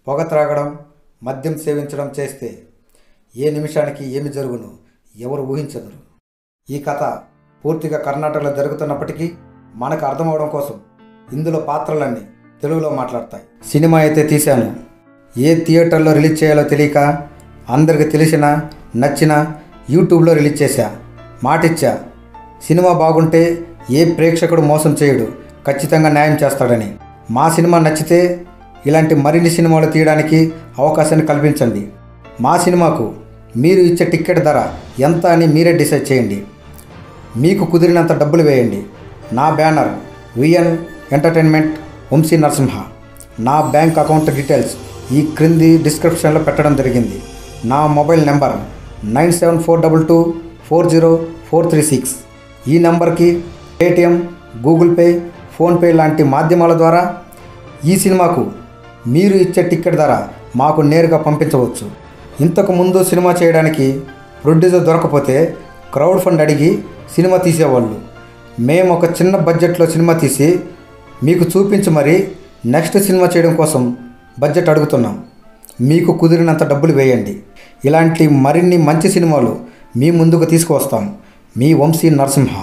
పొగ త్రాగడం, మద్యం సేవించడం చేస్తే ఏ నిమిషానికి ఏమి జరుగును ఎవరు ఊహించదురు. ఈ కథ పూర్తిగా కర్ణాటకలో జరుగుతున్నప్పటికీ మనకు అర్థమవడం కోసం ఇందులో పాత్రలన్నీ తెలుగులో మాట్లాడతాయి. సినిమా అయితే తీశాను, ఏ థియేటర్లో రిలీజ్ చేయాలో తెలియక అందరికి తెలిసిన నచ్చిన యూట్యూబ్లో రిలీజ్ చేశా. మాటిచ్చా, సినిమా బాగుంటే ఏ ప్రేక్షకుడు మోసం చేయడు, ఖచ్చితంగా న్యాయం చేస్తాడని. మా సినిమా నచ్చితే ఇలాంటి మరిన్ని సినిమాలు తీయడానికి అవకాశాన్ని కల్పించండి. మా సినిమాకు మీరు ఇచ్చే టికెట్ ధర ఎంత అని మీరే డిసైడ్ చేయండి. మీకు కుదిరినంత డబ్బులు వేయండి. నా banner VN entertainment Vamsi Narasimha. నా బ్యాంక్ అకౌంట్ డీటెయిల్స్ ఈ క్రింది డిస్క్రిప్షన్లో పెట్టడం జరిగింది. నా మొబైల్ నెంబర్ 9742240436. ఈ నెంబర్కి పేటిఎం, గూగుల్ పే, ఫోన్పే లాంటి మాధ్యమాల ద్వారా ఈ సినిమాకు మీరు ఇచ్చే టికెట్ ధర మాకు నేరుగా పంపించవచ్చు. ఇంతకు ముందు సినిమా చేయడానికి ప్రొడ్యూసర్ దొరకపోతే క్రౌడ్ ఫండ్ అడిగి సినిమా తీసేవాళ్ళు. మేము ఒక చిన్న బడ్జెట్లో సినిమా తీసి మీకు చూపించి మరీ నెక్స్ట్ సినిమా చేయడం కోసం బడ్జెట్ అడుగుతున్నాం. మీకు కుదిరినంత డబ్బులు వేయండి. ఇలాంటి మరిన్ని మంచి సినిమాలు మీ ముందుకు తీసుకువస్తాం. మీ వంశీ నరసింహ.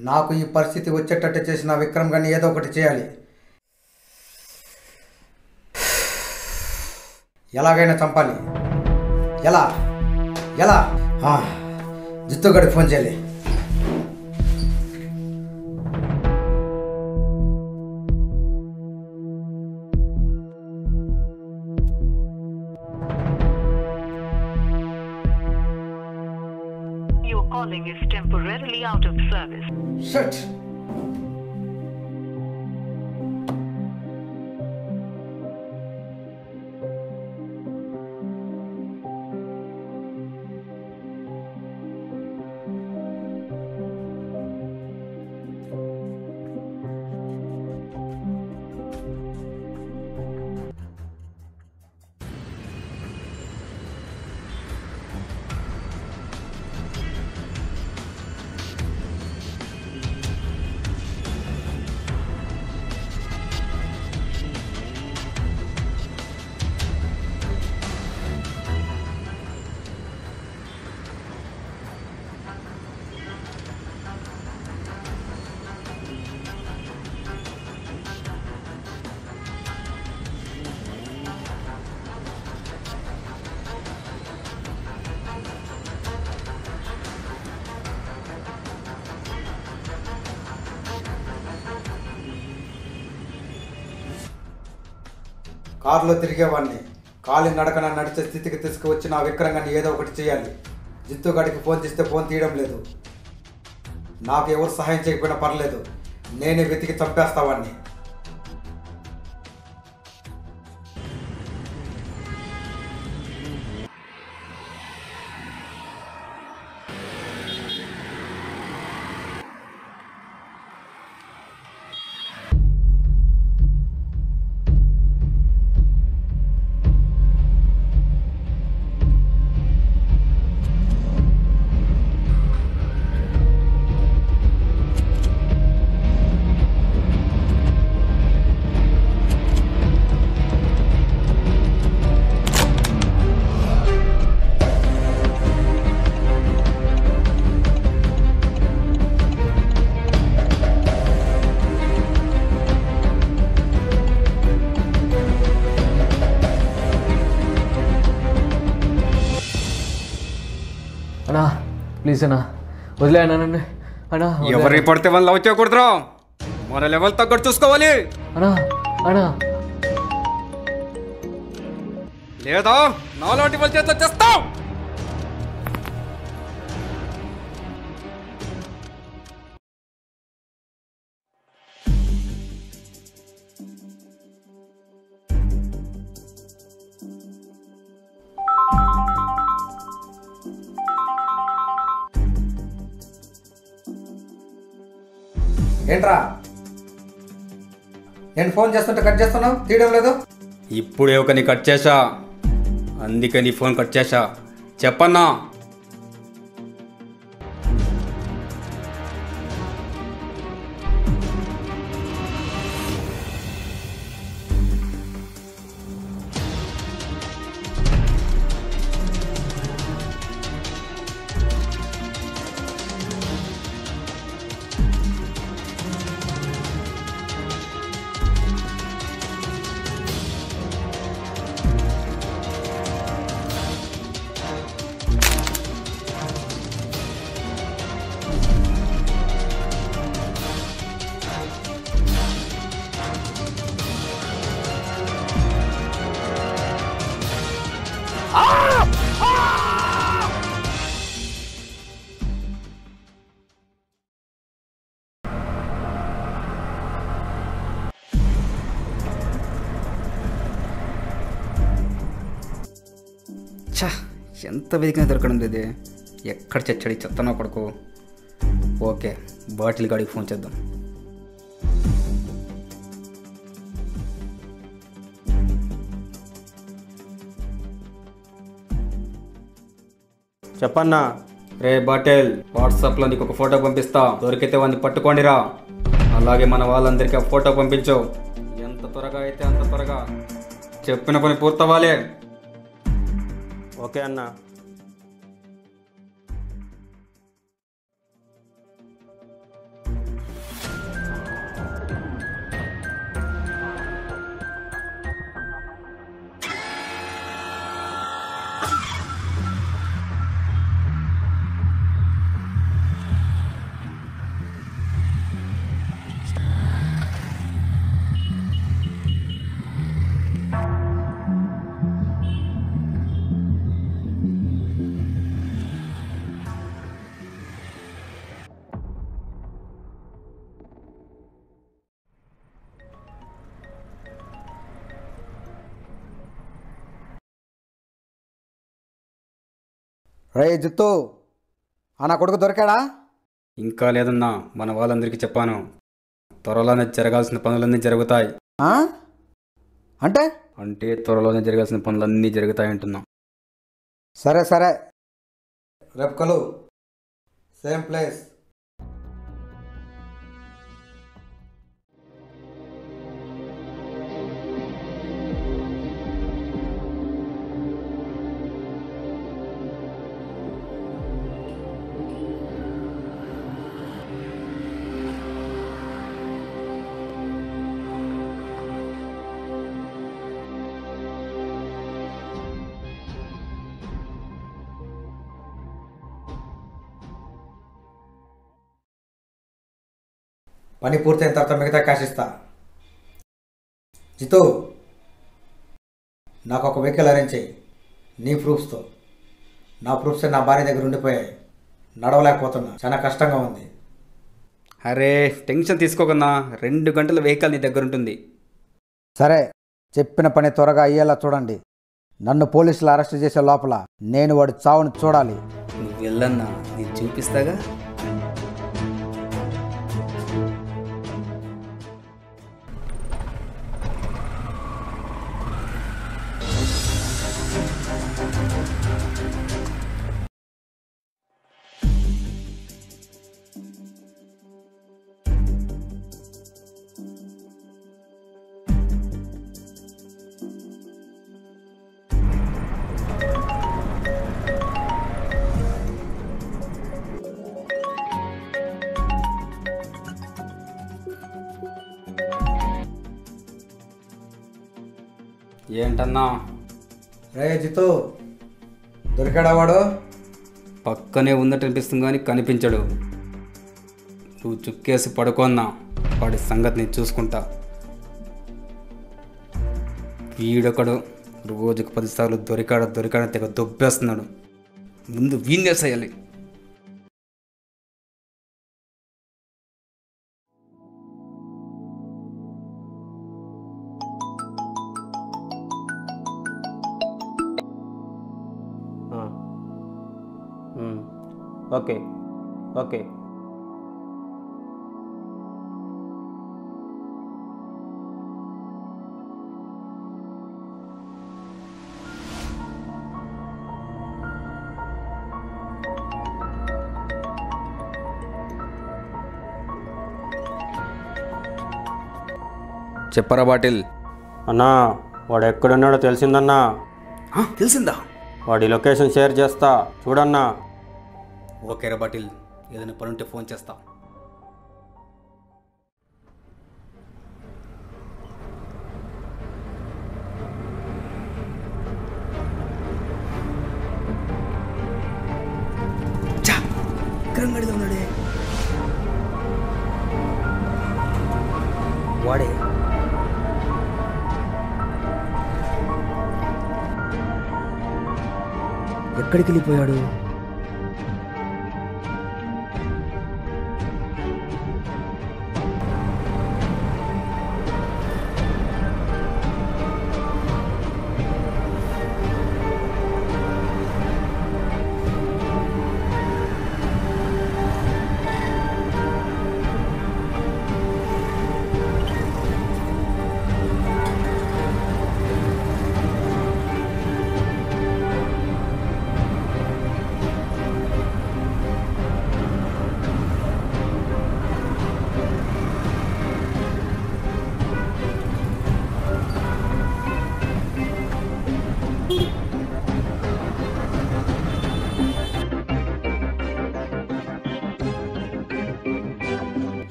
నాకు ఈ పరిస్థితి వచ్చేటట్టు చేసిన విక్రమ్ గారిని ఏదో ఒకటి చేయాలి. ఎలాగైనా చంపాలి. ఎలా ఎలా జిత్తుగడికి ఫోన్ చేయాలి. Your calling is temporarily out of service. Shit. కారులో తిరిగేవాడిని. కాలి నడకన నడిచే స్థితికి తీసుకువచ్చి నా విక్రమాన్ని ఏదో ఒకటి చేయాలి. జిత్తుగాడికి ఫోన్ చేస్తే ఫోన్ తీయడం లేదు. నాకు ఎవరు సహాయం చేయకపోయినా పర్లేదు, నేనే వెతికి చంపేస్తావాడిని. అన్నా ప్లీజ్ అన్నా వదిలే అన్నా నన్ను అన్నా. ఎవరిని పడితే వాళ్ళు లవ్ చేయకూడదురా, మన లెవెల్ తగ్గట్టు చూసుకోవాలి. అన్నా అన్నా లేదా నాలాంటి వాళ్ళ చేత చేస్తాం. ఏంట్రా, నేను ఫోన్ చేస్తుంటే కట్ చేస్తున్నావు, తీయడం లేదు. ఇప్పుడే ఒకని కట్ చేశా, అందుకే నీ ఫోన్ కట్ చేశా. చెప్పన్నా. ఛా, ఎంత వెతికినా దొరకడం లేదు. ఎక్కడ చచ్చాడు ఈ చెత్తనా కొడుకు. ఓకే, బాటిల్ గాడికి ఫోన్ చేద్దాం. చెప్పన్నా. రే బాటిల్, వాట్సాప్లో నీకు ఒక ఫోటో పంపిస్తా, దొరికితే వాడిని పట్టుకోండిరా. అలాగే మన వాళ్ళందరికీ ఆ ఫోటో పంపించు. ఎంత త్వరగా అయితే అంత త్వరగా. చెప్పిన పని పూర్తవ్వాలి. ఓకే అన్నా. రే జిత్తు, నా కొడుకు దొరికాడా? ఇంకా లేదన్నా, మన వాళ్ళందరికీ చెప్పాను. త్వరలోనే జరగాల్సిన పనులన్నీ జరుగుతాయి. అంటే త్వరలోనే జరగాల్సిన పనులన్నీ జరుగుతాయి అంటున్నా. సరే సరే, రేపు కలు, సేమ్ ప్లేస్. పని పూర్తయిన తర్వాత మిగతా క్యాష్ ఇస్తా. జితు, నాకు ఒక వెహికల్ అరేంజ్ చేయి, నీ ప్రూఫ్స్తో. నా ప్రూఫ్స్ నా భార్య దగ్గర ఉండిపోయాయి, నడవలేకపోతున్నా, చాలా కష్టంగా ఉంది. అరే టెన్షన్ తీసుకోకన్నా, 2 గంటల వెహికల్ నీ దగ్గర ఉంటుంది. సరే, చెప్పిన పని త్వరగా అయ్యేలా చూడండి. నన్ను పోలీసులు అరెస్ట్ చేసే లోపల నేను వాడి చావును చూడాలి. నువ్వు వెళ్ళన్నా, నేను చూపిస్తాగా. ఏంటన్నా? రే జితు, దొరికాడా వాడు? పక్కనే ఉన్నట్టు అనిపిస్తుంది కానీ కనిపించడు. నువ్వు చుక్కేసి పడుకోన్నా, వాడి సంగతి నేను చూసుకుంటా. వీడొకడు రోజుకు 10 సార్లు దొరికాడని తెగ దొబ్బేస్తున్నాడు. ముందు వీణేసేయాలి. Okay okay. చెప్పరా బాటిల్. అన్నా, వాడు ఎక్కడున్నాడో తెలిసిందన్నా. తెలిసిందా? వాడి లొకేషన్ షేర్ చేస్తా, చూడన్నా. ఓకేరా బాటిల్, ఏదైనా పని ఉంటే ఫోన్ చేస్తా. ఉన్నాడే వాడే. ఎక్కడికి వెళ్ళిపోయాడు?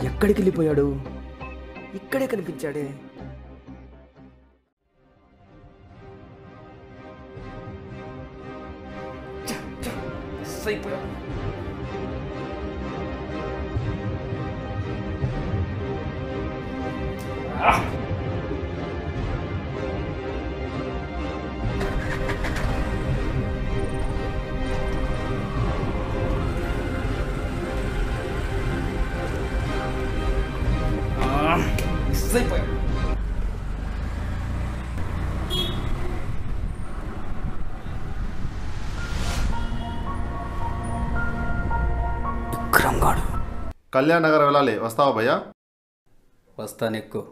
ఎక్కడికి వెళ్ళిపోయాడు? ఇక్కడే కనిపించాడే. కళ్యాణ్ నగర్ వెళ్ళాలి, వస్తావా భయ్యా? వస్తాను, ఎక్కువ.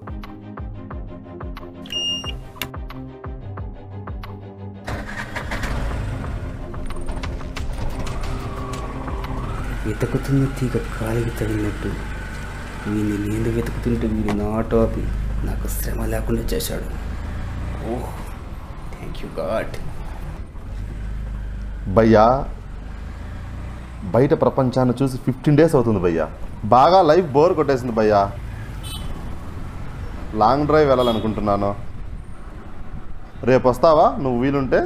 వెతుకుతున్న తీగ కాలికి తగిలినట్టు వీడిని నేను వెతుకుతుంటే వీడు నా టాపి నాకు శ్రమ లేకుండా చేశాడు. ఓహ్, థ్యాంక్ యూ గాడ్. భయ్యా, బయట ప్రపంచాన్ని చూసి 15 డేస్ అవుతుంది భయ్యా. బాగా లైఫ్ బోర్ కొట్టేసింది భయ్యా. లాంగ్ డ్రైవ్ వెళ్ళాలనుకుంటున్నాను. రేపు వస్తావా నువ్వు వీలుంటే?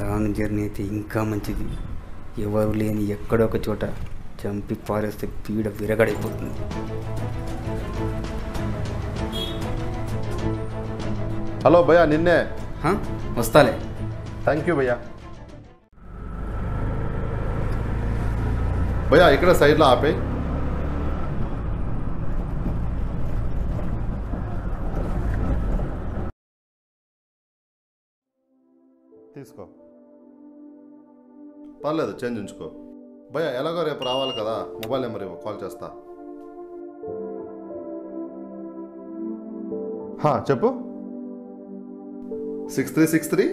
లాంగ్ జర్నీ అయితే ఇంకా మంచిది. ఎవరు లేని ఎక్కడో ఒక చోట చంపి పారేస్తే పీడ విరగడైపోతుంది. హలో భయ్యా నిన్నే. హా? వస్తాలే. థ్యాంక్ యూ భయ్యా. భయ్యా ఇక్కడ సైడ్లో ఆపే. తీసుకో, పర్లేదు చేంజ్ ఉంచుకో. భయ్యా ఎలాగో రేపు రావాలి కదా, మొబైల్ నెంబర్ ఇవ్వు, కాల్ చేస్తా. చెప్పు. 6363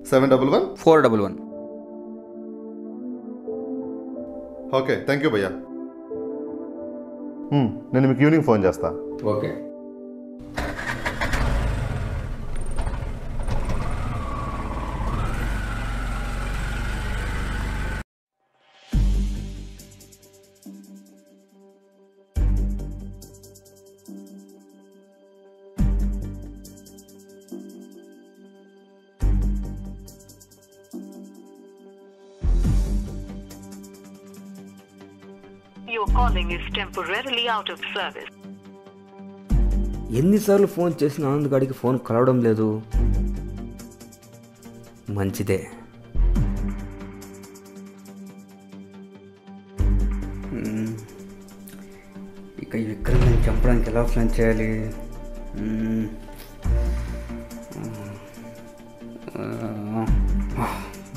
711. 411. ఓకే థ్యాంక్ యూ భయ్యా. నేను మీకు ఈవినింగ్ ఫోన్ చేస్తా. Okay. Your calling is temporarily out of service. ఎన్నిసార్లు ఫోన్ చేసిన ఆనంద్ గాడికి ఫోన్ కలవడం లేదు. మంచిదే. ఇక ఈ విక్రమ్ని చంపడానికి ఎలా ప్లాన్ చేయాలి?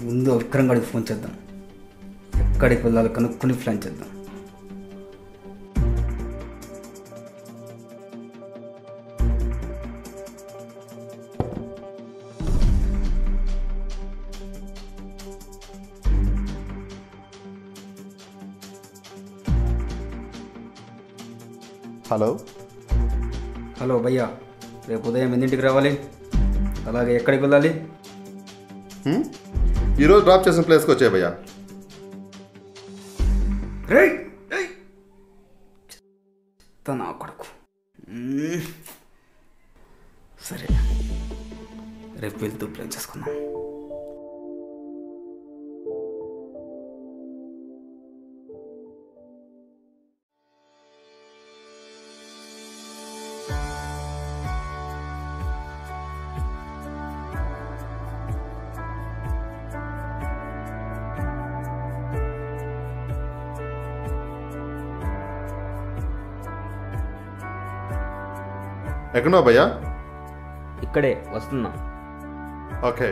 ముందు విక్రమ్ గాడికి ఫోన్ చేద్దాం. ఎక్కడికి వెళ్ళాలి కనుక్కొని ప్లాన్ చేద్దాం. హలో. హలో భయ్యా, రేపు ఉదయం ఎన్నింటికి రావాలి? అలాగే ఎక్కడికి వెళ్ళాలి? ఈరోజు డ్రాప్ చేసిన ప్లేస్కి వచ్చాయి భయ్యా. నా కొడుకు. సరే, రేపు వెళ్తూ ప్లాన్ చేసుకుందాం. ఎక్కడో భయ్యా? ఇక్కడే వస్తున్నా. ఓకే.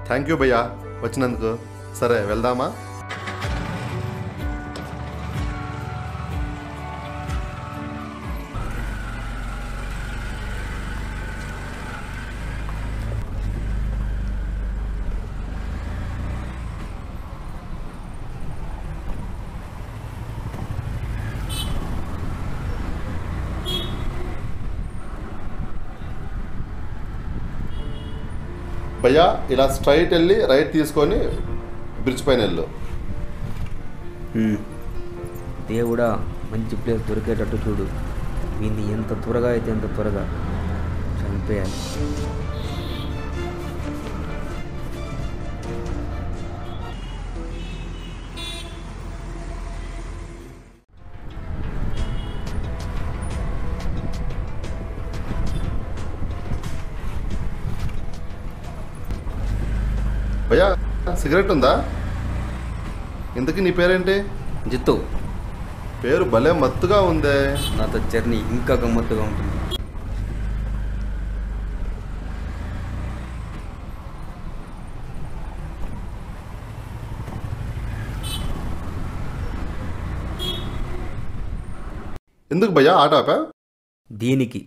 థ్యాంక్ యూ భయ్యా వచ్చినందుకు. సరే వెళ్దామా? భయ్యా ఇలా స్ట్రైట్ వెళ్ళి రైట్ తీసుకొని బ్రిడ్జ్ పైన వెళ్ళు. దేవుడా, మంచి ప్లేస్ దొరికేటట్టు చూడు. వీడిని ఎంత త్వరగా అయితే ఎంత త్వరగా చంపేయాలి. భయ్యా సిగరెట్ ఉందా? ఇంతకీ నీ పేరేంటి? జిత్తు. పేరు భలే మత్తుగా ఉందే. నాతో జర్నీ ఇంకా గమ్మత్తుగా ఉంటుంది. ఎందుకు భయ్యా ఆట ఆపా? దీనికి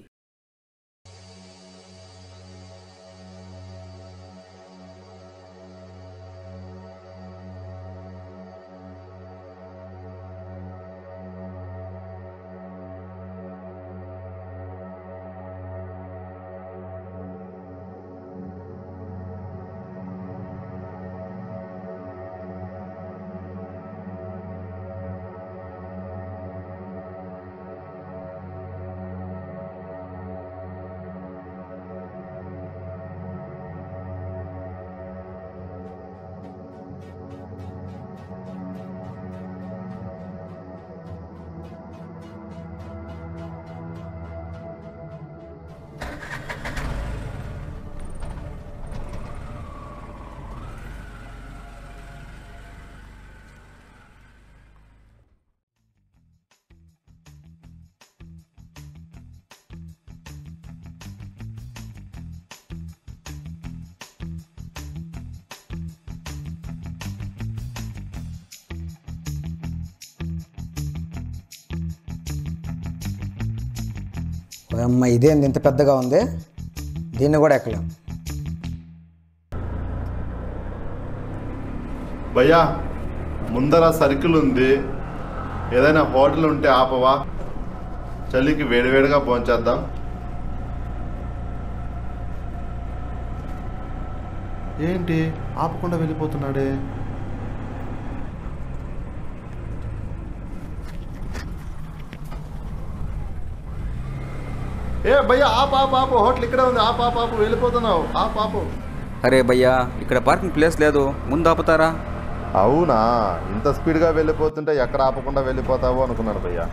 అమ్మ ఇదేంది ఇంత పెద్దగా ఉంది, దీన్ని కూడా ఎక్కలేం. భయ్యా ముందర సర్కిల్ ఉంది, ఏదైనా హోటల్ ఉంటే ఆపవా? చలికి వేడివేడిగా భోంచేద్దాం. ఏంటి ఆపకుండా వెళ్ళిపోతున్నాడే? ఏ భయ్యా ఆపు, హోటల్ ఇక్కడే ఉంది, ఆపు వెళ్ళిపోతున్నావు, ఆపు. అరే భయ్యా, ఇక్కడ పార్కింగ్ ప్లేస్ లేదు, ముందు ఆపుతారా? అవునా, ఇంత స్పీడ్గా వెళ్ళిపోతుంటే ఎక్కడ ఆపకుండా వెళ్ళిపోతావో అనుకున్నాను భయ్యా.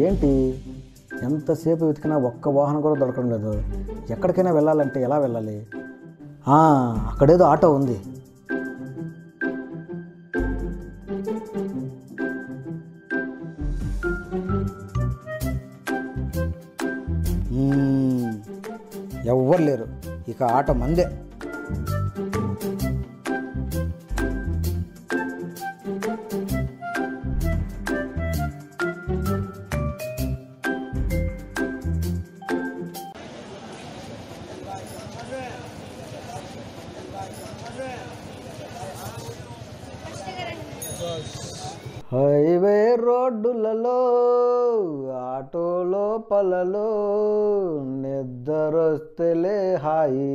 ఏంటి ఎంతసేపు వెతికినా ఒక్క వాహనం కూడా దొరకడం లేదు. ఎక్కడికైనా వెళ్ళాలంటే ఎలా వెళ్ళాలి? అక్కడేదో ఆటో ఉంది. ఎవ్వరు లేరు, ఇక ఆటో మందే. హైవే రోడ్డులలో ఆటోలో పలలో నిద్రొస్తేలే హాయి,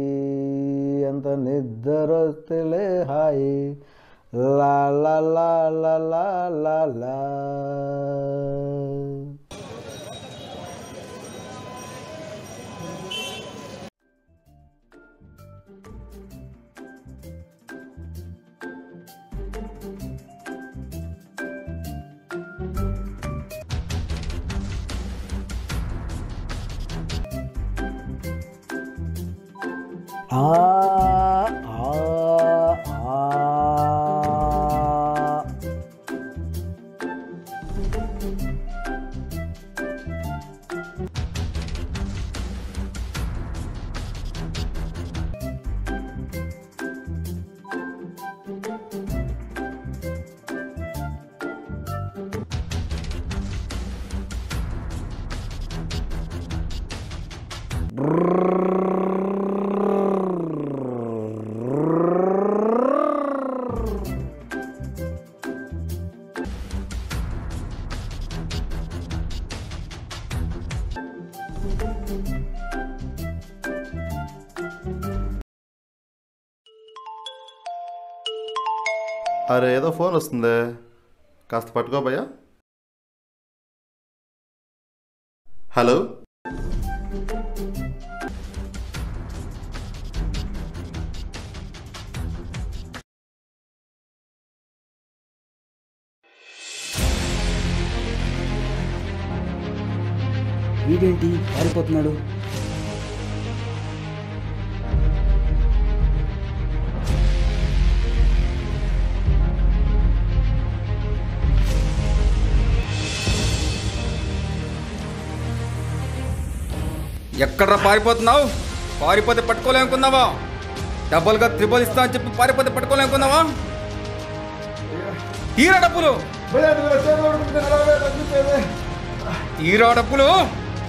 ఎంత నిద్రొస్తేలే హాయి, లా లా లా లా లా లా లా. అరే ఏదో ఫోన్ వస్తుంది, కాస్త పట్టుకో భయ్యా. హలో, వీడేంటి పారిపోతున్నాడు? ఎక్కడ్రా పారిపోతున్నావు? పారిపోతే పట్టుకోలేనుకున్నావా? డబ్బులుగా త్రిబుల్ ఇస్తా అని చెప్పి పారిపోతే పట్టుకోలేనుకున్నావా? తీరా డబ్బులు, తీరా డబ్బులు,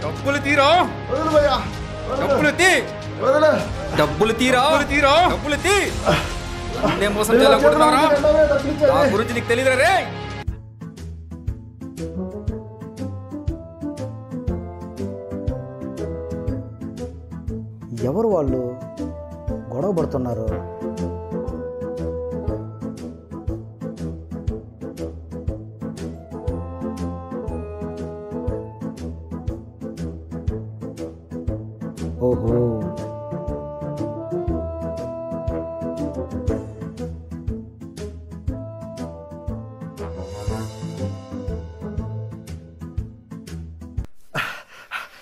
డబ్బులు తీరా, డబ్బులు తీ, డబ్బులు తీరా, తీరా డబ్బులు తీ. నేను మోసం చేయాలనుకుంటున్నారా? నా గురించి నీకు తెలియదురా రే. ఎవరు వాళ్ళు గొడవ పడుతున్నారు? ఓహో,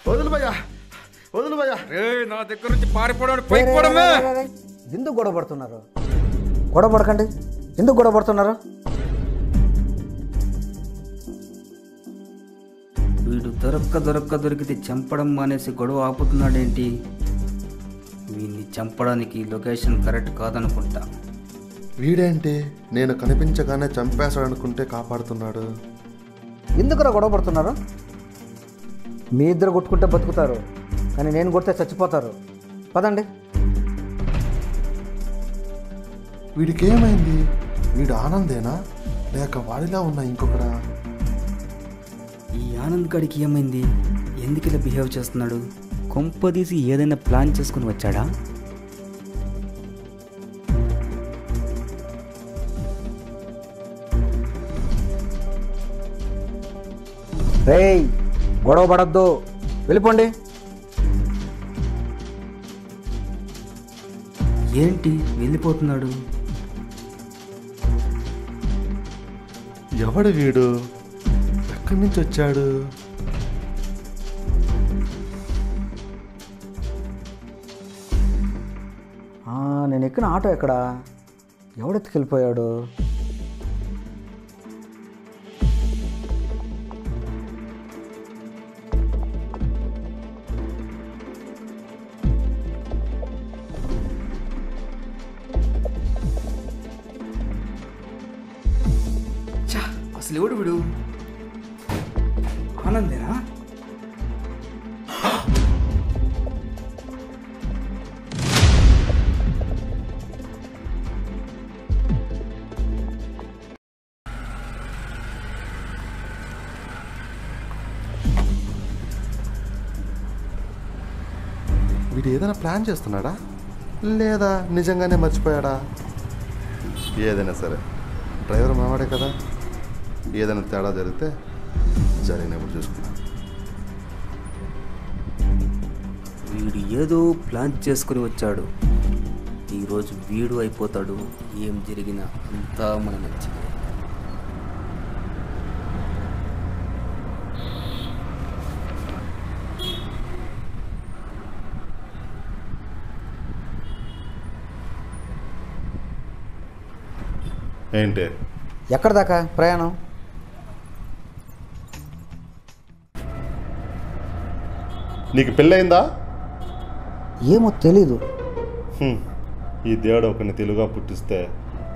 వదులు భయ్యా, వదులు భయ్యా. నా దగ్గర నుంచి పారిపోవడమే. ఎందుకు గొడవ పడుతున్నారు? గొడవ పడకండి, ఎందుకు గొడవ పడుతున్నారు? వీడు దొరికితే చంపడం మానేసి గొడవ ఆపుతున్నాడేంటి? వీడిని చంపడానికి లొకేషన్ కరెక్ట్ కాదనుకుంటా. వీడేంటి నేను కనిపించగానే చంపేశాడనుకుంటే కాపాడుతున్నాడు. ఎందుకురా గొడవ పడుతున్నారు? మీ ఇద్దరు కొట్టుకుంటే బతుకుతారు, కానీ నేను కొడితే చచ్చిపోతారు. పదండి. వీడికి ఏమైంది? వీడు ఆనందేనా లేక వాడిలా ఉన్నా ఇంకొకరా? ఈ ఆనంద్ గడికి ఏమైంది? ఎందుకు ఇలా బిహేవ్ చేస్తున్నాడు? కొంపదీసి ఏదైనా ప్లాన్ చేసుకుని వచ్చాడా? రేయ్, గొడవ పడద్దు, వెళ్ళిపోండి. ఏంటి వెళ్ళిపోతున్నాడు? ఎవడు వీడు? ఎక్కడి నుంచి వచ్చాడు? నేను ఎక్కిన ఆటో ఎక్కడా? ఎవడెత్తుకెళ్ళిపోయాడు? అసలు ఎవడు వీడు? ఆనందేనా? వీడు ఏదైనా ప్లాన్ చేస్తున్నాడా లేదా నిజంగానే మర్చిపోయాడా? ఏదైనా సరే డ్రైవర్ మావాడే కదా, ఏదైనా తేడా జరిగితే జరిగినప్పుడు చూసుకున్నా. వీడు ఏదో ప్లాన్ చేసుకుని వచ్చాడు. ఈరోజు వీడు అయిపోతాడు. ఏం జరిగినా అంతా మన మంచిది. ఏంటి ఎక్కడ దాకా ప్రయాణం? నీకు పెళ్ళయిందా? ఏమో తెలీదు. ఈ దేవుడు ఒకరిని తెలుగుగా పుట్టిస్తే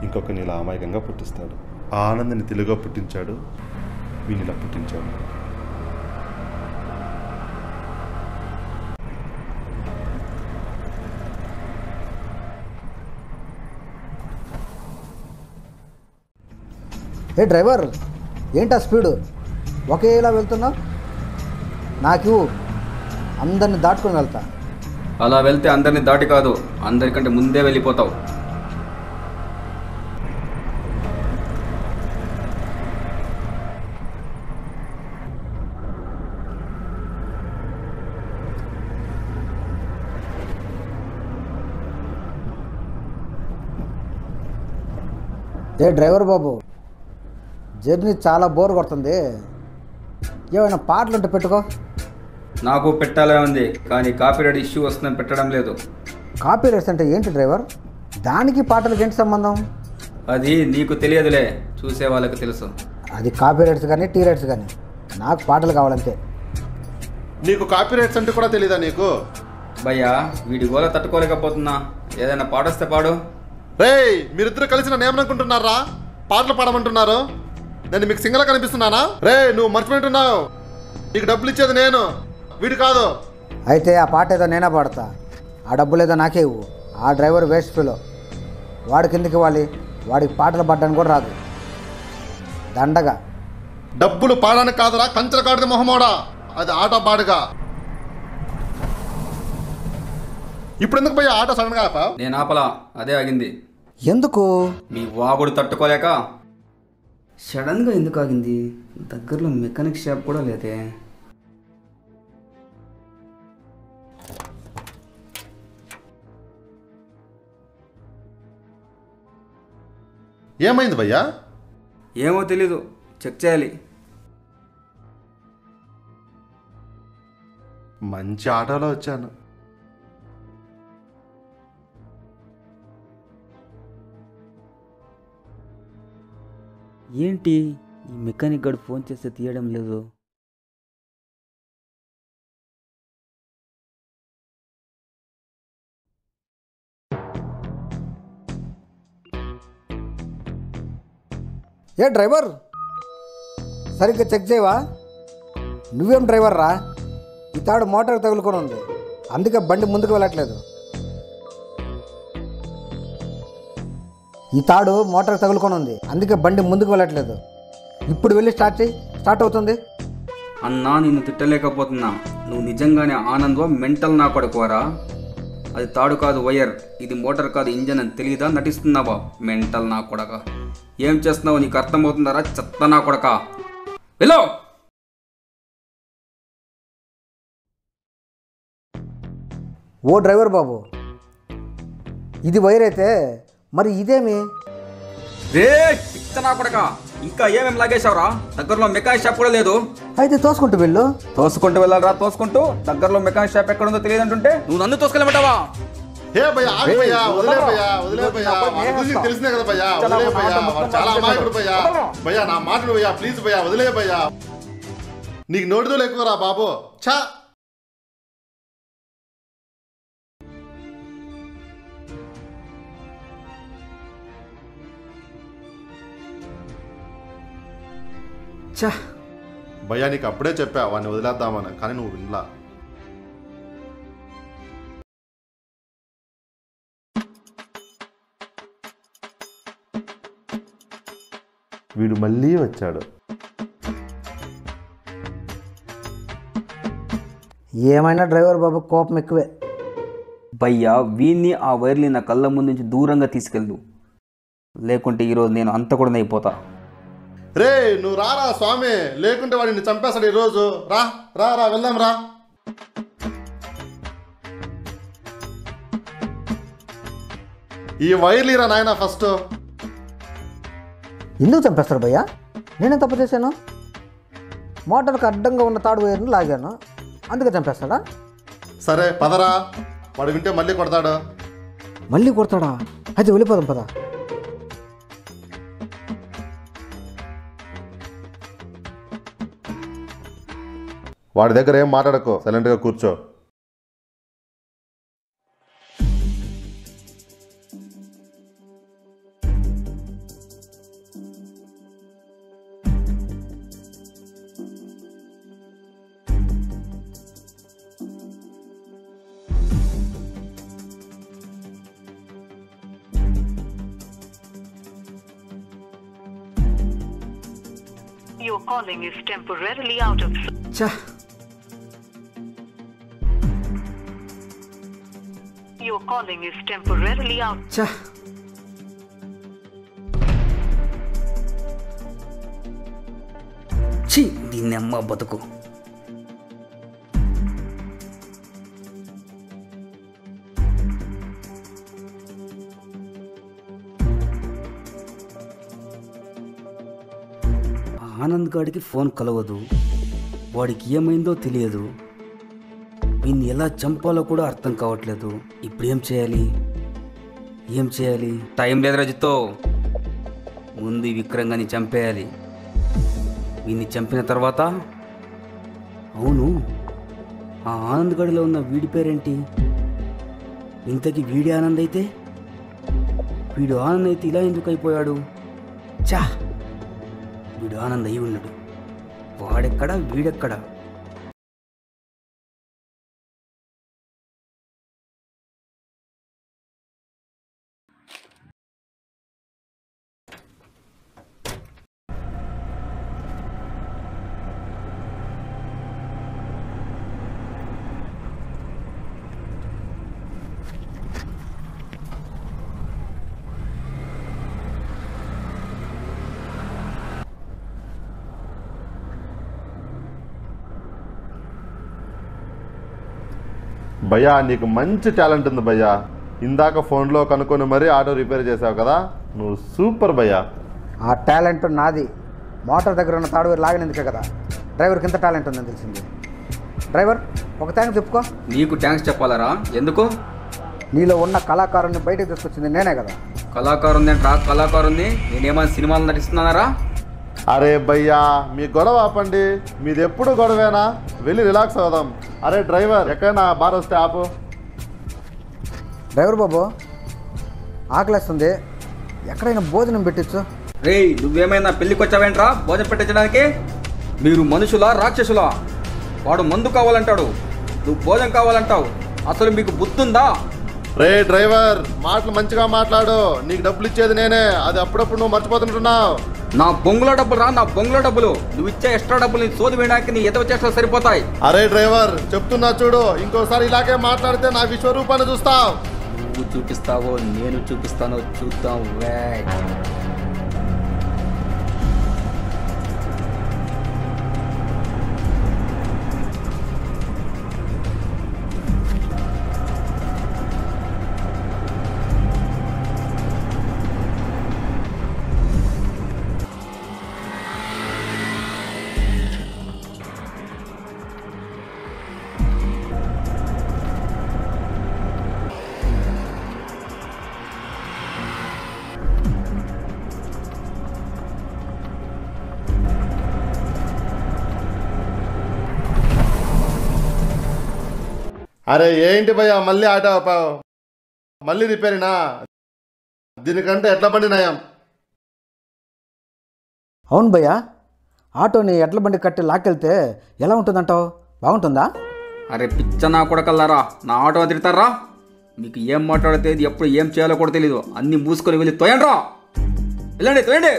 ఇంకొకరిని ఇలా అమాయకంగా పుట్టిస్తాడు. ఆ ఆనందని తెలుగుగా పుట్టించాడు, వీని ఇలా పుట్టించాడు. ఏ డ్రైవర్, ఏంటా స్పీడు? ఒకేలా వెళ్తున్నావు? నాకు అందరిని దాటుకొని వెళ్తా. అలా వెళ్తే అందరిని దాటి కాదు, అందరికంటే ముందే వెళ్ళిపోతావు. ఏ డ్రైవర్ బాబు, జర్నీ చాలా బోర్ కొడుతుంది, ఏమైనా పాటలు ఉంటే పెట్టుకో. నాకు పెట్టాలే ఉంది, కానీ కాపీరైట్ ఇష్యూ వస్తుందని పెట్టడం లేదు. కాపీరైట్స్ అంటే ఏంటి డ్రైవర్? దానికి పాటలకి ఏంటి సంబంధం? అది నీకు తెలియదులే, చూసే వాళ్ళకి తెలుసు. అది కాపీరైట్స్ కానీ టీ రైట్స్ కానీ, నాకు పాటలు కావాలంతే. నీకు కాపీరైట్స్ అంటే కూడా తెలీదా నీకు? భయ్యా, వీడి గోల తట్టుకోలేకపోతున్నా, ఏదైనా పాడొస్తే పాడు. రేయ్, మీరిద్దరు కలిసి నన్ను ఏమనుకుంటున్నారా? పాటలు పాడమంటున్నారు? నేను మీకు సింగలా కనిపిస్తున్నానా? రే, నువ్వు మర్చిపోయింటున్నావు. నీకు డబ్బులు ఇచ్చేది నేను, వీడు కాదు. అయితే ఆ పాట ఏదో నేనే పాడతా, ఆ డబ్బులు ఏదో నాకే ఇవ్వు. ఆ డ్రైవర్ వేస్ట్ ఫీలో, వాడి కిందకి ఇవ్వాలి. వాడికి పాటలు పాడడానికి కూడా రాదు, దండగా. డబ్బులు పాడడానికి కాదురా, కంచెల కాడిది మొహమోడా, అది ఆట పాడుగా. ఇప్పుడు ఎందుకు పోయి ఆట సడన్ గా ఆపా? నేను ఆపలా, అదే ఆగింది. ఎందుకు? మీ వాగుడు తట్టుకోలేక. సడన్గా ఎందుకు ఆగింది? దగ్గరలో మెకానిక్ షాప్ కూడా లేదే. ఏమైంది భయ్యా? ఏమో తెలీదు, చెక్ చేయాలి. మంచి ఆటోలో వచ్చాను. ఏంటి ఈ మెకానిక్ గడు ఫోన్ చేస్తే తీయడం లేదు? ఏ డ్రైవర్, సరిగ్గా చెక్ చేయవా? నువ్వేం డ్రైవర్ రా? ఈ తాడు మోటార్ తగులుకొని ఉంది, అందుకే బండి ముందుకు వెళ్ళట్లేదు. ఈ తాడు మోటార్ తగులుకొని ఉంది, అందుకే బండి ముందుకు వెళ్ళట్లేదు. ఇప్పుడు వెళ్ళి స్టార్ట్ చేయి, స్టార్ట్ అవుతుంది. అన్నా నిన్ను తిట్టలేకపోతున్నా. నువ్వు నిజంగానే ఆనందం మెంటల్ నా కొడుకువరా? అది తాడు కాదు వైర్, ఇది మోటార్ కాదు ఇంజన్ అని తెలియదా? నటిస్తున్నావా మెంటల్ నా కొడక? ఏం చేస్తున్నావు నీకు అర్థమవుతుందారా చెత్త నా కొడక? వెళ్ళు. ఓ డ్రైవర్ బాబు, ఇది వైర్ అయితే మరి ఇదేమి? రే పిచ్చ నా కొడక, ఇంకా ఏమేమి లాగేశావురా? దగ్గరలో మెకానిక్ షాప్ కూడా లేదు. అయితే తోసుకుంటూ వెళ్ళు. తోసుకుంటూ వెళ్ళాలరా? తోసుకుంటూ దగ్గరలో మెకానిక్ షాప్ ఎక్కడ ఉందో తెలియదు అంటుంటే నువ్వు నన్ను తోసుకెళ్ళమంటావా? హే భయ్యా, ఆగు భయ్యా, వదిలే భయ్యా, వదిలే భయ్యా. వాడి గురించి తెలిసినే కదా భయ్యా, వదిలే భయ్యా. వాడు చాలా అమాయకుడు భయ్యా. భయ్యా నా మాటలు భయ్యా, ప్లీజ్ భయ్యా, వదిలే భయ్యా. నీకు నోటిదోలు ఎక్కువరా బాబు. ఛా, భయ్యా నీకు అప్పుడే చెప్పా వాడిని వదిలేద్దామని, కానీ నువ్వు వినలా. వీడు మళ్ళీ వచ్చాడు. ఏమైనా డ్రైవర్ బాబు కోపం ఎక్కువే. భయ్యా వీన్ని ఆ వైర్ని నా కళ్ళ ముందు నుంచి దూరంగా తీసుకెళ్ళు, లేకుంటే ఈరోజు నేను అంత కూడా అయిపోతా. రే నువ్వు రారా స్వామి, లేకుంటే వాడిని చంపేస్తాడు ఈరోజు. రా రా రా వెళ్దాం రా. ఈ వైర్లీరా నాయన ఫస్ట్. ఎందుకు చంపేస్తాడు భయ్యా? నేనే తప్పు చేశాను? మోటార్కి అడ్డంగా ఉన్న తాడు వైర్ని లాగాను, అందుకే చంపేస్తాడా? సరే పదరా, వాడు వింటే మళ్ళీ కొడతాడు. మళ్ళీ కొడతాడా? అయితే వెళ్ళిపోదాం పద. వాడి దగ్గర ఏం మాట్లాడకు, సైలెంట్గా కూర్చో. Your calling is temporarily out of service. Your calling is temporarily out. ఛీ దీన్ని అమ్మ బతుకు. ఆనంద్ గాడికి ఫోన్ కలవదు, వాడికి ఏమైందో తెలియదు, వీన్ని ఎలా చంపాలో కూడా అర్థం కావట్లేదు. ఇప్పుడు ఏం చేయాలి? ఏం చేయాలి? టైం లేదు రజితో, ముందు ఈ విక్రంగాని చంపేయాలి. వీన్ని చంపిన తర్వాత, అవును ఆ ఆనంద్ గడిలో ఉన్న వీడి పేరేంటి? ఇంతకీ వీడి ఆనంద్ అయితే, వీడు ఆనంద్ అయితే ఇలా ఎందుకు అయిపోయాడు? చా, వీడు ఆనంద్ అయి ఉన్నాడు. వాడెక్కడా వీడెక్కడా? భయ్యా నీకు మంచి టాలెంట్ ఉంది భయ్యా. ఇందాక ఫోన్లో కనుక్కొని మరీ ఆటో రిపేర్ చేసావు కదా, నువ్వు సూపర్ భయ్యా. ఆ టాలెంట్ నాది. మోటార్ దగ్గర ఉన్న తాడు వైర్ లాగినందుకే కదా డ్రైవర్కి ఎంత టాలెంట్ ఉందని తెలిసింది. డ్రైవర్ ఒక థ్యాంక్స్ చెప్పుకో. నీకు థ్యాంక్స్ చెప్పాలరా? ఎందుకు? నీలో ఉన్న కళాకారుని బయటకు తీసుకొచ్చింది నేనే కదా. కళాకారుంది అంటరా? కళాకారుంది నేనేమైనా సినిమాలు నటిస్తున్నారా? అరే భయ్యా మీ గొడవ ఆపండి, మీది ఎప్పుడు గొడవేనా? వెళ్ళి రిలాక్స్ అవుదాం. అరే డ్రైవర్ ఎక్కడైనా బార్ వస్తే ఆపు. డ్రైవర్ బాబు ఆకలిస్తుంది, ఎక్కడైనా భోజనం పెట్టచ్చు. రేయ్ నువ్వేమైనా పెళ్ళికి వచ్చావేంట్రా భోజనం పెట్టించడానికి? మీరు మనుషులా రాక్షసులా? వాడు మందు కావాలంటాడు, నువ్వు భోజనం కావాలంటావు. అసలు మీకు బుద్ధుందా? రే డ్రైవర్, మాటలు మంచిగా మాట్లాడు. నీకు డబ్బులు ఇచ్చేది నేనే, అది అప్పుడప్పుడు నువ్వు మర్చిపోతుంటున్నావు. నా బొంగులో డబ్బులు రా, నా బొంగులో డబ్బులు. నువ్వు ఇచ్చే ఎక్స్ట్రా డబ్బులు సోది వేయడానికి నీ ఎదవ చేష్టలు సరిపోతాయి. అరే డ్రైవర్, చెప్తున్నా చూడు, ఇంకోసారి ఇలాగే మాట్లాడితే నా విశ్వరూపాన్ని చూస్తావు. నువ్వు చూపిస్తావో నేను చూపిస్తానో చూద్దాం. అరే ఏంటి భయ్యా మళ్ళీ ఆటో ఆపావు? మళ్ళీ రిపేరినా? దీనికంటే ఎట్లా బండి నయం. అవును భయ్యా, ఆటోని ఎడ్ల బండి కట్టి లాక్కెళ్తే ఎలా ఉంటుందంటావు? బాగుంటుందా? అరే పిచ్చ నా కొడకల్లారా, నా ఆటో తిడతారా? మీకు ఏం మాట్లాడితే ఎప్పుడు ఏం చేయాలో కూడా తెలీదు. అన్ని మూసుకొని వెళ్ళి తోయండ్రా. వెళ్ళండి తోయండి.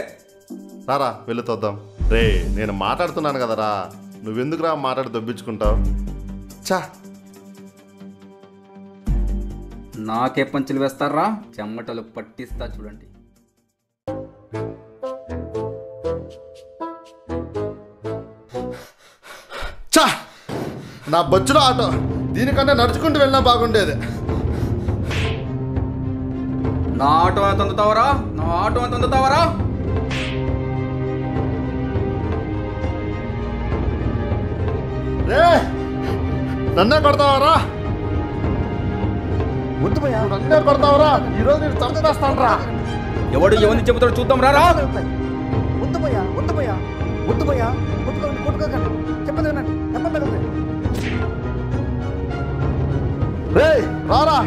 రారా వెళ్ళి తోద్దాం. రే నేను మాట్లాడుతున్నాను కదరా, నువ్వెందుకురా మాట్లాడి దొబ్బించుకుంటావు? చా, నాకే పంచులు వేస్తారా? చెమ్మటలు పట్టిస్తా చూడండి. చా, నా బొచ్చులో ఆటో, దీనికంటే నడుచుకుంటూ వెళ్ళినా బాగుండేది. నా ఆటో ఎంత అందుతావరా? నా ఆటో ఎంత అందుతావరా? రే నన్నే కొడతావరా? వద్దు భయ్యా, నన్నే కొడతావరా? ఈరోజు నేను చంపేస్తాను రా. ఎవడు ఎవరిని చెబుతాడు చూద్దాం రారా. వద్దు భయ్యా, వద్దు భయ్యా, వద్దు భయ్యా, కొట్టుకోకండి, చెప్పదు వినండి, చెప్పలేదు. రే రారా.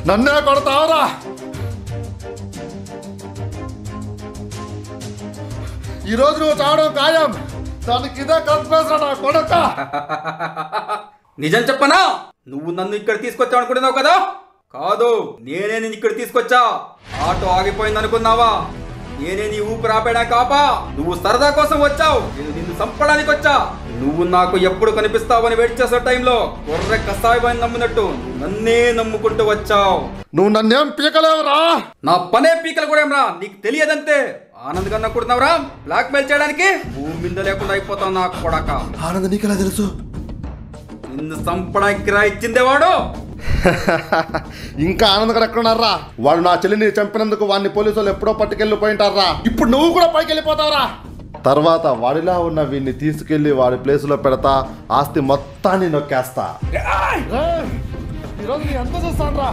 నన్నే కొడతావరా? ఈరోజు నువ్వు చావడం ఖాయం. దానికి ఇదే కన్ఫ్యూజన్ నా కొడక. నిజం చెప్పనా? నువ్వు నన్ను ఇక్కడ తీసుకొచ్చావు అనుకుంటున్నావు కదా? కాదు, నేనే నిన్ను ఇక్కడ తీసుకొచ్చా. ఆటో ఆగిపోయింది అనుకున్నావా? నేనే నీ ఊపిరి ఆపేయడానికి ఆపా. నువ్వు సరదా కోసం వచ్చావు, నేను నిన్ను చంపడానికి వచ్చా. నువ్వు నాకు ఎప్పుడు కనిపిస్తావని వెయిట్ చేసే టైంలో గొర్రె కసాయిని నమ్మినట్టు నన్నే నమ్ముకుంటూ వచ్చావు. నువ్వు నన్నేం పీకలేవురా. నా పనే పీకలు కూడా ఏమరా, నీకు తెలియదంతే. ఆనంద్ గారు అనుకుంటున్నావురా బ్లాక్ మెయిల్ చేయడానికి? భూమి మీద లేకుండా అయిపోతావు నా కొడక. ఆనంద్ నీకెలా తెలుసు? నిన్ను చంపడానికి రా ఇచ్చిందే వాడు. ఇంకా ఆనంద్ గారు ఎక్కడున్నారా? వాడు నా చెల్లిని చంపినందుకు వాడిని పోలీసు వాళ్ళు ఎప్పుడో పట్టుకెళ్ళిపోయింటారా. ఇప్పుడు నువ్వు కూడా పైకి వెళ్ళిపోతావురా. తర్వాత వాడిలా ఉన్న వీడిని తీసుకెళ్లి వాడి ప్లేస్ లో పెడతా, ఆస్తి మొత్తాన్ని నొక్కేస్తా. ఈరోజు నీ ఎంత చూస్తాను రా.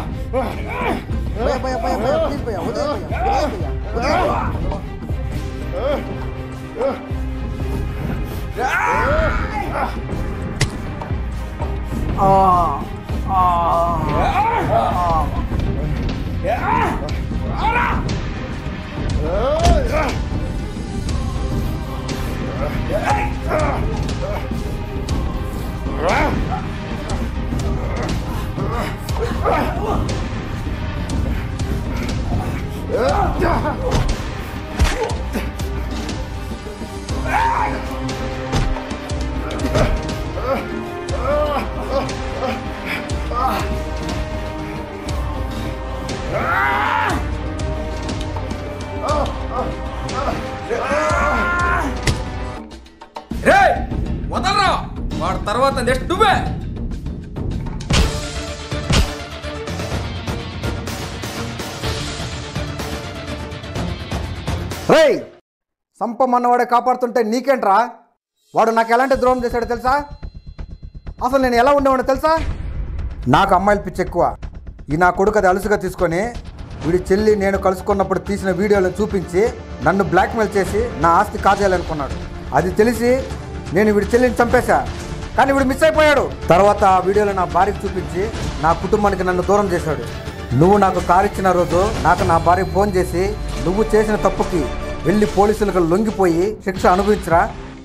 తర్వాత నెక్స్ట్ నువ్వే. రేయ్, సంపమన్నవాడే కాపాడుతుంటే నీకేంట్రా? వాడు నాకు ఎలాంటి ద్రోహం చేశాడో తెలుసా? అసలు నేను ఎలా ఉండేవాడో తెలుసా? నాకు అమ్మాయిల పిచ్చి ఎక్కువ. ఈ నా కొడుకు అది అలుసుగా తీసుకొని వీడి చెల్లి నేను కలుసుకున్నప్పుడు తీసిన వీడియోలు చూపించి నన్ను బ్లాక్మెయిల్ చేసి నా ఆస్తి కాజేయాలనుకున్నాడు. అది తెలిసి నేను వీడి చెల్లిని చంపేశా, కానీ వీడు మిస్ అయిపోయాడు. తర్వాత ఆ వీడియోలో నా భార్యకు చూపించి నా కుటుంబానికి నన్ను దూరం చేశాడు. నువ్వు నాకు కారు ఇచ్చిన రోజు నాకు నా భార్య ఫోన్ చేసి నువ్వు చేసిన తప్పుకి వెళ్ళి పోలీసులకు లొంగిపోయి శిక్ష అనుభవించరా,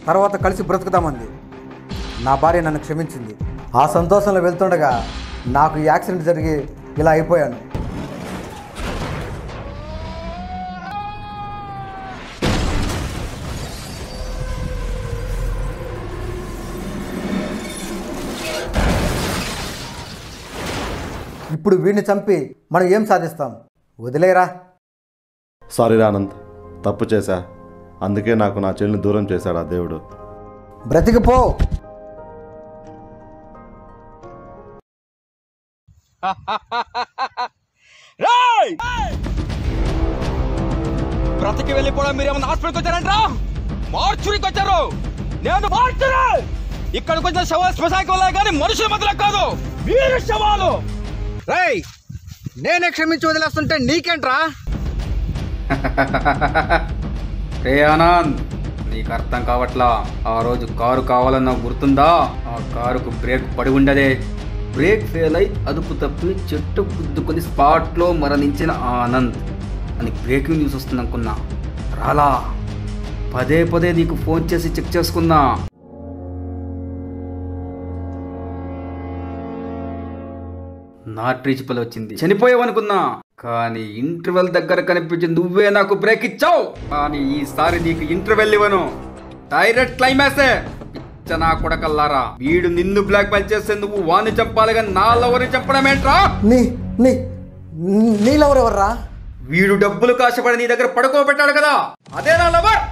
తర్వాత కలిసి బ్రతుకుదామంది. నా భార్య నన్ను క్షమించింది. ఆ సంతోషంలో వెళ్తుండగా నాకు ఈ యాక్సిడెంట్ జరిగి ఇలా అయిపోయాను. ఇప్పుడు వీడిని చంపి మనం ఏం సాధిస్తాం? వదిలేరా. సారీ ఆనంద్, తప్పు చేశా. అందుకే నాకు నా చెల్లిని దూరం చేశాడు ఆ దేవుడు. బ్రతికిపో. బ్రతికి వెళ్ళిపోవడం మీరు ఏమన్నా హాస్పిటల్కి వచ్చారంట్రా? మార్చురికి వచ్చారు. నేను మార్చురే. ఇక్కడికి వచ్చిన శవాలు శ్మశానికి వెళ్ళాలి కానీ మనుషుల మధ్యలో కాదు. మీరు శవాలు. రేయ్, నేనే క్షమించి వదిలేస్తుంటే నీకేంట్రా? రే ఆనంద్, నీకు అర్థం కావట్లా. ఆ రోజు కారు కావాలన్నా గుర్తుందా? ఆ కారుకు బ్రేక్ పడి ఉండదే. బ్రేక్ ఫెయిల్ అయి అదుపు తప్పి చెట్టు గుద్దుకొని స్పాట్లో మరణించిన ఆనంద్ అని బ్రేకింగ్ న్యూస్ వస్తుందనుకున్నా. రాలా. పదే పదే నీకు ఫోన్ చేసి చెక్ చేసుకున్నా. నాట్ రీచబుల్ వచ్చింది. చనిపోయావనుకున్నా, కానీ ఇంటర్వెల్ దగ్గర కనిపించి నువ్వే నాకు బ్రేక్ ఇచ్చావు. కానీ ఈసారి నీకు ఇంటర్వెల్ ఇవ్వను, డైరెక్ట్ క్లైమాక్సే. పిచ్చనా కొడకల్లారా, వీడు నిన్ను బ్లాక్ మెయిల్ చేస్తే నువ్వు వాణ్ణి చంపాలి కానీ నా లవర్ని చంపడం ఏంట్రా? నీ లవర్ ఎవర్రా? వీడు డబ్బులు కాశపడి నీ దగ్గర పడుకోబెట్టాడు కదా, అదే నా లవర్.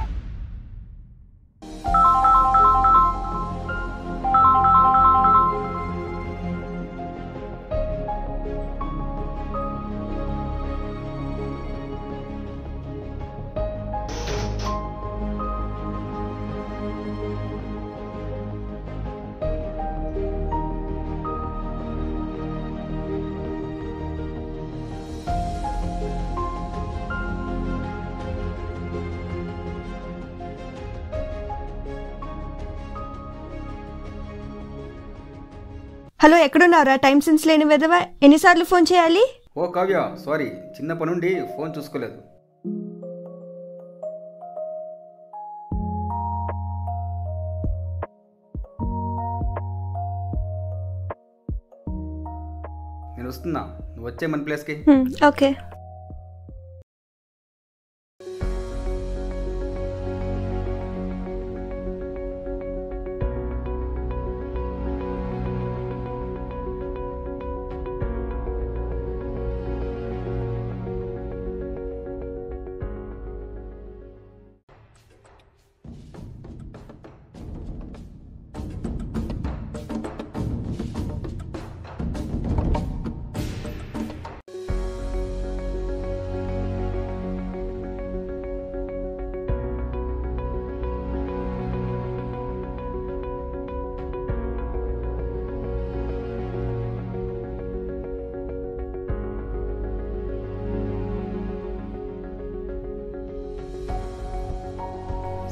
హలో, ఎక్కడున్నారా? టైం సెన్స్ లేని విధవా, ఎన్నిసార్లు ఫోన్ చేయాలి? ఓ కావ్య, సారీ, చిన్న పనుండి ఫోన్ చూసుకోలేదు. నేను వస్తున్నా, నువ్వు వచ్చే మన ప్లేస్కి. ఓకే.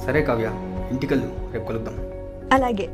సరే కావ్య, ఇంటికెళ్ళు, రేపు కలుద్దాం. అలాగే.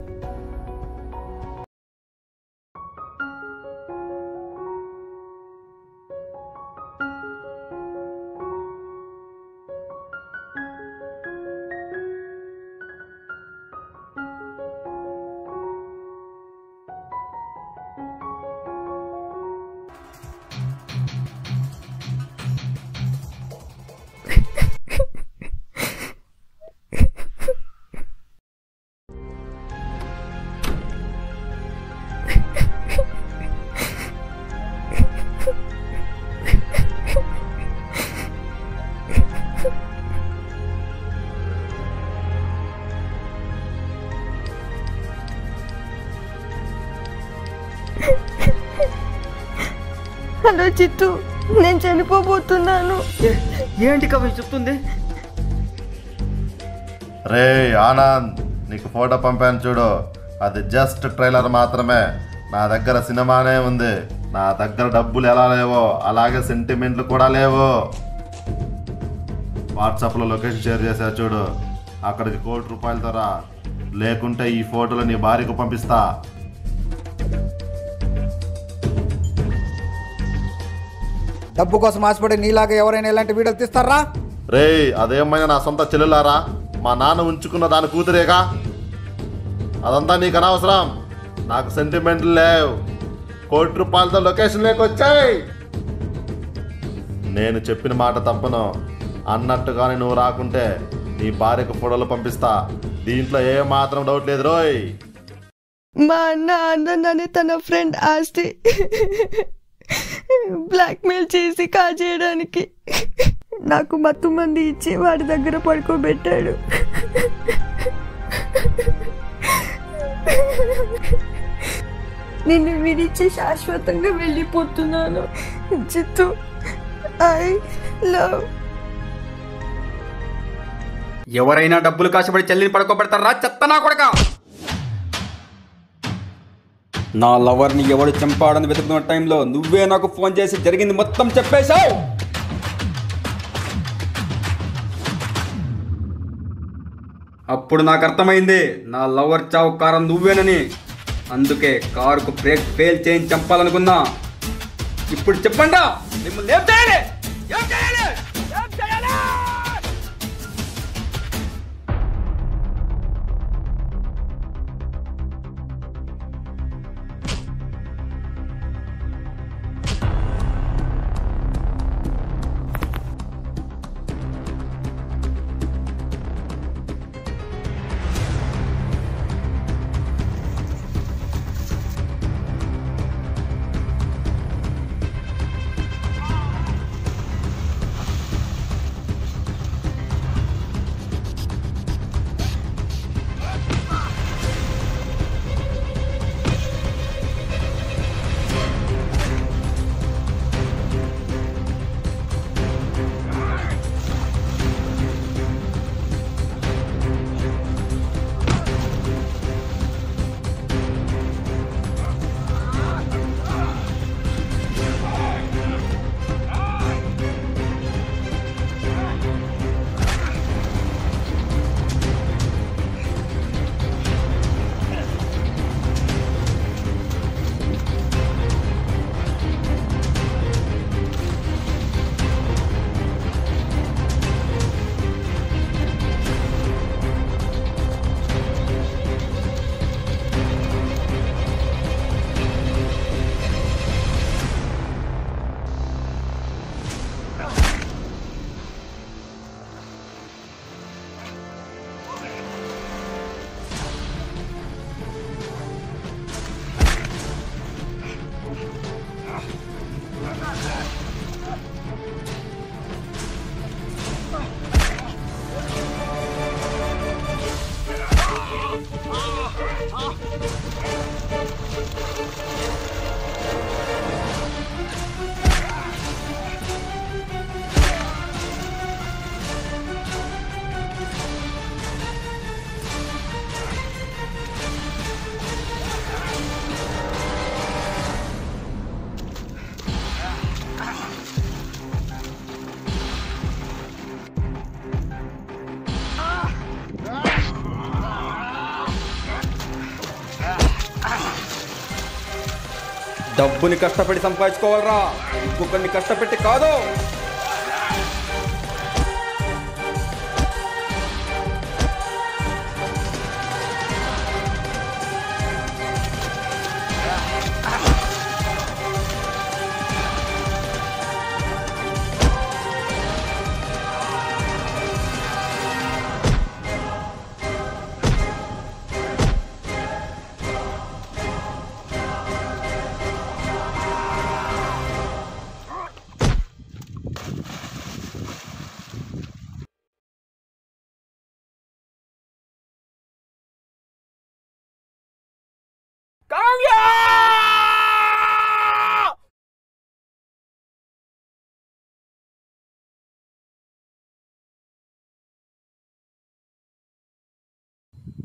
హలో చిత్తు, నేను చనిపోబోతున్నాను. ఏంటి కవి చెప్తుంది? రే ఆనంద్, నీకు ఫోటో పంపాను చూడు, అది జస్ట్ ట్రైలర్ మాత్రమే. నా దగ్గర సినిమానే ఉంది. నా దగ్గర డబ్బులు ఎలా లేవో అలాగే సెంటిమెంట్లు కూడా లేవు. వాట్సాప్లో లొకేషన్ షేర్ చేశా చూడు, అక్కడికి ₹1,00,00,000 రా, లేకుంటే ఈ ఫోటోలు నీ భార్యకు పంపిస్తా. డబ్బు కోసం ఆశపడి నీలాగా ఎవరైనా ఇలాంటి వీడియోలు తీస్తారా? రే, అదేమైనా నా సొంత చెల్లెలారా, మా నాన్న ఉంచుకున్న దాని కూతురేగా. అదంతా నీకు అనవసరం. నాకు సెంటిమెంట్లు లేవు. ₹1,00,00,000తో లొకేషన్ లేకొచ్చాయి. నేను చెప్పిన మాట తప్పను. అన్నట్టుగానే నువ్వు రాకుంటే నీ భార్యకు ఫోటోలు పంపిస్తా. దీంట్లో ఏ మాత్రం డౌట్ లేదు రోయ్. మా అన్న ఆనంద్ అనే తన ఫ్రెండ్ ఆస్తి బ్లాక్మెయిల్ చేసి కాజేయడానికి నాకు మత్తు మంది ఇచ్చి వాడి దగ్గర పడుకోబెట్టాడు. నిన్ను విడిచి శాశ్వతంగా వెళ్ళిపోతున్నాను చిత్తు. I love. ఎవరైనా డబ్బులు కాశపడి చెల్లిని పడుకోబెడతారా చెత్త నా కొడక? నా లవర్ని ఎవడు చంపాడని వెతుకుతున్న టైంలో నువ్వే నాకు ఫోన్ చేసి జరిగింది మొత్తం చెప్పేశావు. అప్పుడు నాకు అర్థమైంది నా లవర్ చావు కారం నువ్వేనని. అందుకే కారుకు బ్రేక్ ఫెయిల్ చేయించి చంపాలనుకున్నా. ఇప్పుడు చెప్పండా, మిమ్మల్ని ఏం చేయాలి? ఏం చేయాలి? ఏం చేయాలి? డబ్బుని కష్టపడి సంపాదించుకోవాలరా, ఇంకొకరిని కష్టపెట్టి కాదు.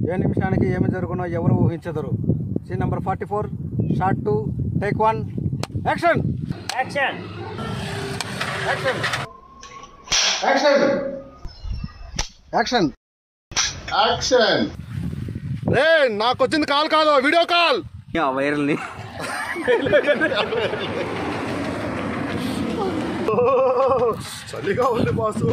ఏ నిమిషానికి ఏమి జరుగునో ఎవరు ఊహించదురు. Scene number 44, shot 2, take 1, action. Action action action action action. రే నాకు వచ్చింది కాల్ కాదు, వీడియో కాల్. వైరల్ని చలిగా ఉంది బాసు.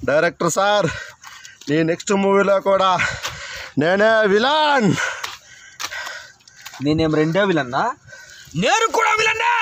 డైరెక్టర్ సార్, ఈ నెక్స్ట్ మూవీలో కూడా నేనే విలన్. నేనేం రెండో విలన్నా? నేను కూడా విలన్నే.